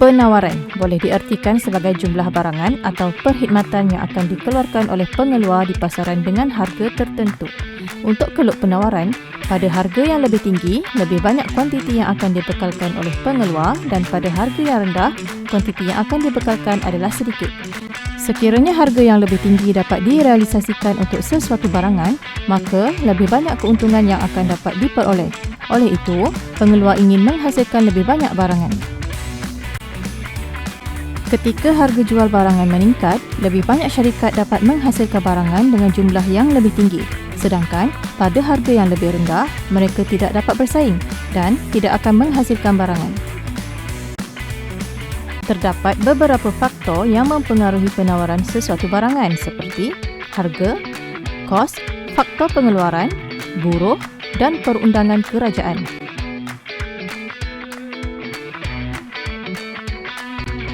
Penawaran boleh diartikan sebagai jumlah barangan atau perkhidmatan yang akan dikeluarkan oleh pengeluar di pasaran dengan harga tertentu. Untuk keluk penawaran, pada harga yang lebih tinggi, lebih banyak kuantiti yang akan dibekalkan oleh pengeluar dan pada harga yang rendah, kuantiti yang akan dibekalkan adalah sedikit. Sekiranya harga yang lebih tinggi dapat direalisasikan untuk sesuatu barangan, maka lebih banyak keuntungan yang akan dapat diperoleh. Oleh itu, pengeluar ingin menghasilkan lebih banyak barangan. Ketika harga jual barangan meningkat, lebih banyak syarikat dapat menghasilkan barangan dengan jumlah yang lebih tinggi. Sedangkan pada harga yang lebih rendah, mereka tidak dapat bersaing dan tidak akan menghasilkan barangan. Terdapat beberapa faktor yang mempengaruhi penawaran sesuatu barangan seperti harga, kos, faktor pengeluaran, buruh dan perundangan kerajaan.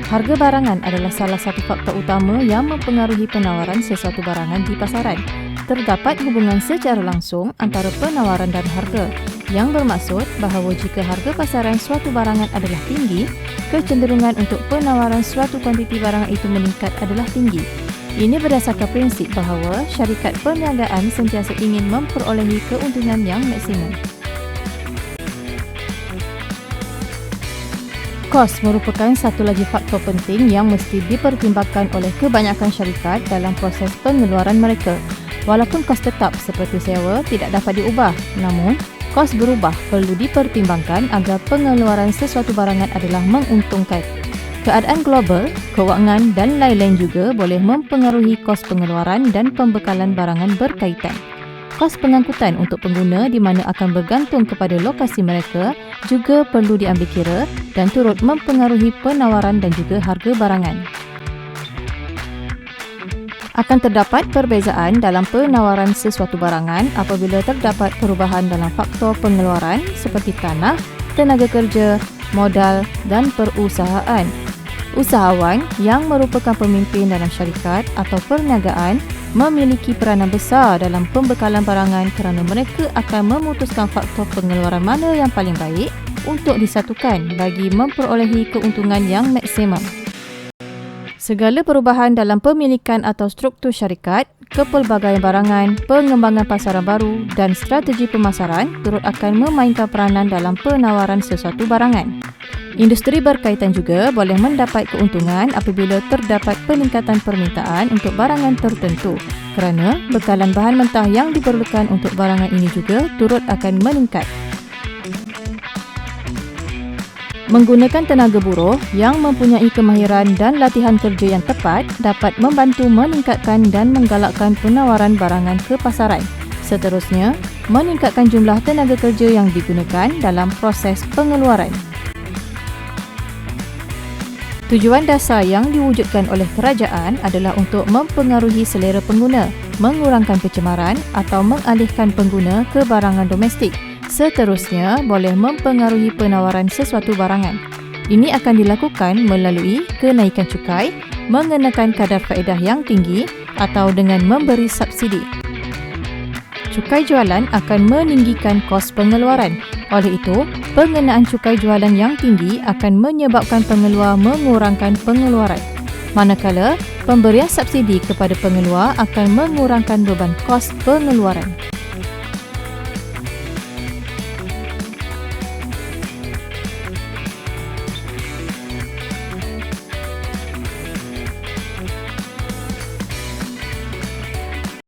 Harga barangan adalah salah satu faktor utama yang mempengaruhi penawaran sesuatu barangan di pasaran. Terdapat hubungan secara langsung antara penawaran dan harga, yang bermaksud bahawa jika harga pasaran suatu barangan adalah tinggi, kecenderungan untuk penawaran suatu kuantiti barangan itu meningkat adalah tinggi. Ini berdasarkan prinsip bahawa syarikat perniagaan sentiasa ingin memperolehi keuntungan yang maksimum. Kos merupakan satu lagi faktor penting yang mesti dipertimbangkan oleh kebanyakan syarikat dalam proses pengeluaran mereka. Walaupun kos tetap seperti sewa tidak dapat diubah, namun kos berubah perlu dipertimbangkan agar pengeluaran sesuatu barangan adalah menguntungkan. Keadaan global, kewangan dan lain-lain juga boleh mempengaruhi kos pengeluaran dan pembekalan barangan berkaitan. Kos pengangkutan untuk pengguna di mana akan bergantung kepada lokasi mereka juga perlu diambil kira dan turut mempengaruhi penawaran dan juga harga barangan. Akan terdapat perbezaan dalam penawaran sesuatu barangan apabila terdapat perubahan dalam faktor pengeluaran seperti tanah, tenaga kerja, modal dan perusahaan. Usahawan yang merupakan pemimpin dalam syarikat atau perniagaan memiliki peranan besar dalam pembekalan barangan kerana mereka akan memutuskan faktor pengeluaran mana yang paling baik untuk disatukan bagi memperolehi keuntungan yang maksimum. Segala perubahan dalam pemilikan atau struktur syarikat, kepelbagaian barangan, pengembangan pasaran baru dan strategi pemasaran turut akan memainkan peranan dalam penawaran sesuatu barangan. Industri berkaitan juga boleh mendapat keuntungan apabila terdapat peningkatan permintaan untuk barangan tertentu kerana bekalan bahan mentah yang diperlukan untuk barangan ini juga turut akan meningkat. Menggunakan tenaga buruh yang mempunyai kemahiran dan latihan kerja yang tepat dapat membantu meningkatkan dan menggalakkan penawaran barangan ke pasaran. Seterusnya, meningkatkan jumlah tenaga kerja yang digunakan dalam proses pengeluaran. Tujuan dasar yang diwujudkan oleh kerajaan adalah untuk mempengaruhi selera pengguna, mengurangkan pencemaran atau mengalihkan pengguna ke barangan domestik. Seterusnya, boleh mempengaruhi penawaran sesuatu barangan. Ini akan dilakukan melalui kenaikan cukai, mengenakan kadar faedah yang tinggi atau dengan memberi subsidi. Cukai jualan akan meninggikan kos pengeluaran. Oleh itu, pengenaan cukai jualan yang tinggi akan menyebabkan pengeluar mengurangkan pengeluaran. Manakala, pemberian subsidi kepada pengeluar akan mengurangkan beban kos pengeluaran.